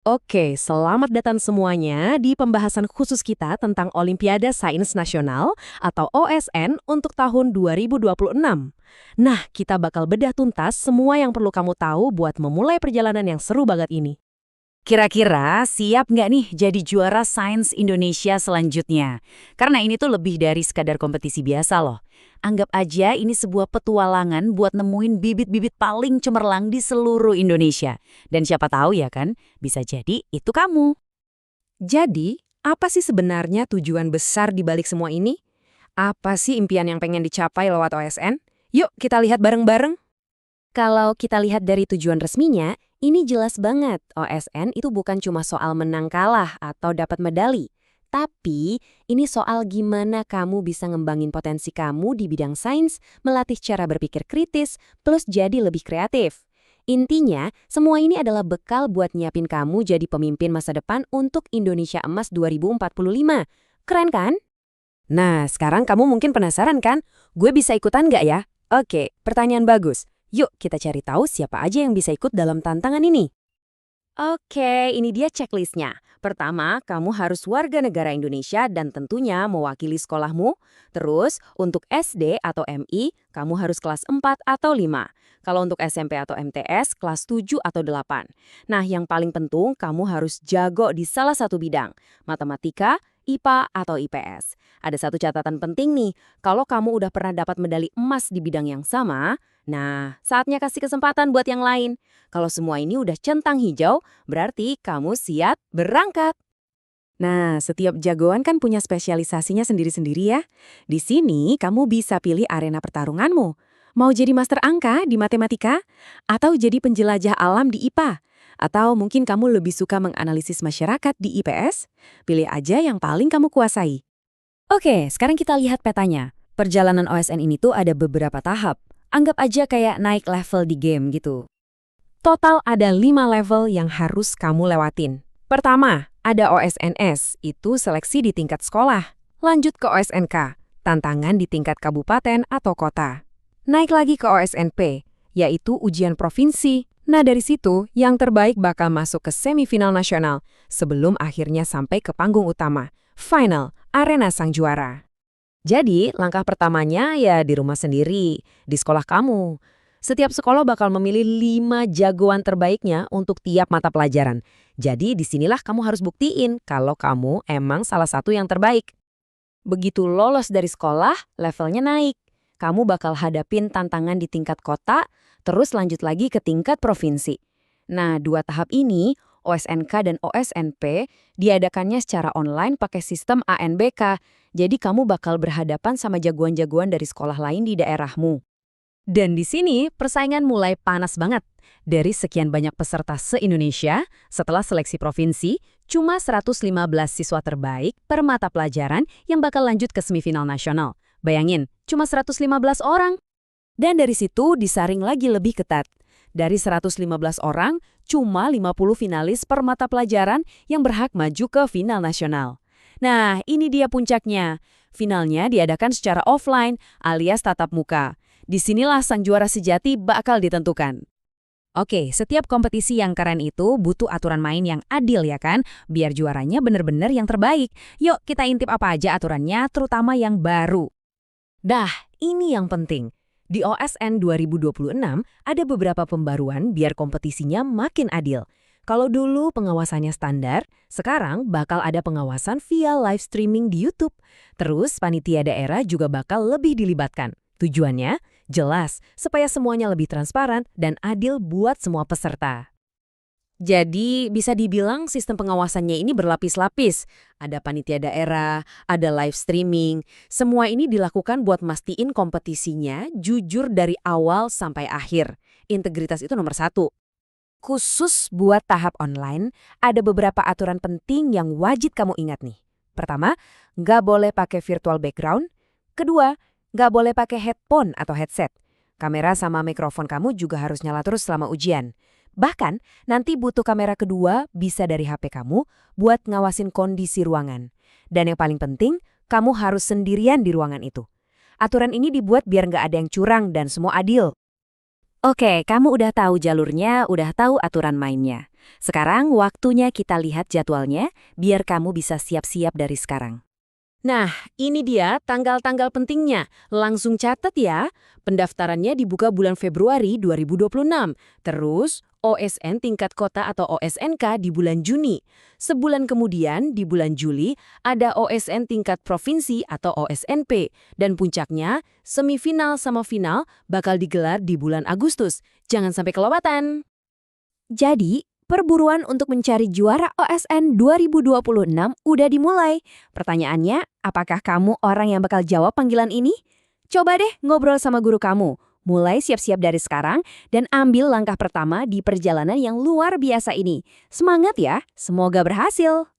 Oke, selamat datang semuanya di pembahasan khusus kita tentang Olimpiade Sains Nasional atau OSN untuk tahun 2026. Nah, kita bakal bedah tuntas semua yang perlu kamu tahu buat memulai perjalanan yang seru banget ini. Kira-kira siap nggak nih jadi juara Sains Indonesia selanjutnya? Karena ini tuh lebih dari sekadar kompetisi biasa loh. Anggap aja ini sebuah petualangan buat nemuin bibit-bibit paling cemerlang di seluruh Indonesia. Dan siapa tahu ya kan, bisa jadi itu kamu. Jadi, apa sih sebenarnya tujuan besar di balik semua ini? Apa sih impian yang pengen dicapai lewat OSN? Yuk kita lihat bareng-bareng. Kalau kita lihat dari tujuan resminya, ini jelas banget OSN itu bukan cuma soal menang kalah atau dapat medali. Tapi, ini soal gimana kamu bisa ngembangin potensi kamu di bidang sains, melatih cara berpikir kritis, plus jadi lebih kreatif. Intinya, semua ini adalah bekal buat nyiapin kamu jadi pemimpin masa depan untuk Indonesia Emas 2045. Keren kan? Nah, sekarang kamu mungkin penasaran kan? Gue bisa ikutan nggak ya? Oke, pertanyaan bagus. Yuk kita cari tahu siapa aja yang bisa ikut dalam tantangan ini. Oke, ini dia checklistnya. Pertama, kamu harus warga negara Indonesia dan tentunya mewakili sekolahmu. Terus, untuk SD atau MI, kamu harus kelas 4 atau 5. Kalau untuk SMP atau MTS, kelas 7 atau 8. Nah, yang paling penting, kamu harus jago di salah satu bidang. Matematika, IPA, atau IPS. Ada satu catatan penting nih, kalau kamu udah pernah dapat medali emas di bidang yang sama, nah, saatnya kasih kesempatan buat yang lain. Kalau semua ini udah centang hijau, berarti kamu siap berangkat. Nah, setiap jagoan kan punya spesialisasinya sendiri-sendiri ya. Di sini kamu bisa pilih arena pertarunganmu. Mau jadi master angka di matematika? Atau jadi penjelajah alam di IPA? Atau mungkin kamu lebih suka menganalisis masyarakat di IPS? Pilih aja yang paling kamu kuasai. Oke, sekarang kita lihat petanya. Perjalanan OSN ini tuh ada beberapa tahap. Anggap aja kayak naik level di game gitu. Total ada 5 level yang harus kamu lewatin. Pertama, ada OSNS, itu seleksi di tingkat sekolah. Lanjut ke OSNK, tantangan di tingkat kabupaten atau kota. Naik lagi ke OSNP, yaitu ujian provinsi. Nah dari situ, yang terbaik bakal masuk ke semifinal nasional, sebelum akhirnya sampai ke panggung utama. Final, arena sang juara. Jadi, langkah pertamanya ya di rumah sendiri, di sekolah kamu. Setiap sekolah bakal memilih 5 jagoan terbaiknya untuk tiap mata pelajaran. Jadi disinilah kamu harus buktiin kalau kamu emang salah satu yang terbaik. Begitu lolos dari sekolah, levelnya naik. Kamu bakal hadapin tantangan di tingkat kota, terus lanjut lagi ke tingkat provinsi. Nah, 2 tahap ini, OSNK dan OSNP, diadakannya secara online pakai sistem ANBK. Jadi kamu bakal berhadapan sama jagoan-jagoan dari sekolah lain di daerahmu. Dan di sini persaingan mulai panas banget. Dari sekian banyak peserta se-Indonesia, setelah seleksi provinsi, cuma 115 siswa terbaik per mata pelajaran yang bakal lanjut ke semifinal nasional. Bayangin, cuma 115 orang. Dan dari situ disaring lagi lebih ketat. Dari 115 orang, cuma 50 finalis per mata pelajaran yang berhak maju ke final nasional. Nah, ini dia puncaknya. Finalnya diadakan secara offline alias tatap muka. Disinilah sang juara sejati bakal ditentukan. Oke, setiap kompetisi yang keren itu butuh aturan main yang adil ya kan? Biar juaranya bener-bener yang terbaik. Yuk kita intip apa aja aturannya, terutama yang baru. Dah, ini yang penting. Di OSN 2026 ada beberapa pembaruan biar kompetisinya makin adil. Kalau dulu pengawasannya standar, sekarang bakal ada pengawasan via live streaming di YouTube. Terus panitia daerah juga bakal lebih dilibatkan. Tujuannya jelas supaya semuanya lebih transparan dan adil buat semua peserta. Jadi bisa dibilang sistem pengawasannya ini berlapis-lapis. Ada panitia daerah, ada live streaming. Semua ini dilakukan buat mastiin kompetisinya jujur dari awal sampai akhir. Integritas itu nomor 1. Khusus buat tahap online, ada beberapa aturan penting yang wajib kamu ingat nih. Pertama, nggak boleh pakai virtual background. Kedua, nggak boleh pakai headphone atau headset. Kamera sama mikrofon kamu juga harus nyala terus selama ujian. Bahkan, nanti butuh kamera kedua bisa dari HP kamu buat ngawasin kondisi ruangan. Dan yang paling penting, kamu harus sendirian di ruangan itu. Aturan ini dibuat biar nggak ada yang curang dan semua adil. Oke, kamu udah tahu jalurnya, udah tahu aturan mainnya. Sekarang waktunya kita lihat jadwalnya, biar kamu bisa siap-siap dari sekarang. Nah, ini dia tanggal-tanggal pentingnya. Langsung catat ya. Pendaftarannya dibuka bulan Februari 2026. Terus, OSN tingkat kota atau OSNK di bulan Juni. Sebulan kemudian, di bulan Juli, ada OSN tingkat provinsi atau OSNP. Dan puncaknya, semifinal sama final bakal digelar di bulan Agustus. Jangan sampai kelewatan. Jadi, perburuan untuk mencari juara OSN 2026 udah dimulai. Pertanyaannya, apakah kamu orang yang bakal jawab panggilan ini? Coba deh ngobrol sama guru kamu. Mulai siap-siap dari sekarang dan ambil langkah pertama di perjalanan yang luar biasa ini. Semangat ya, semoga berhasil.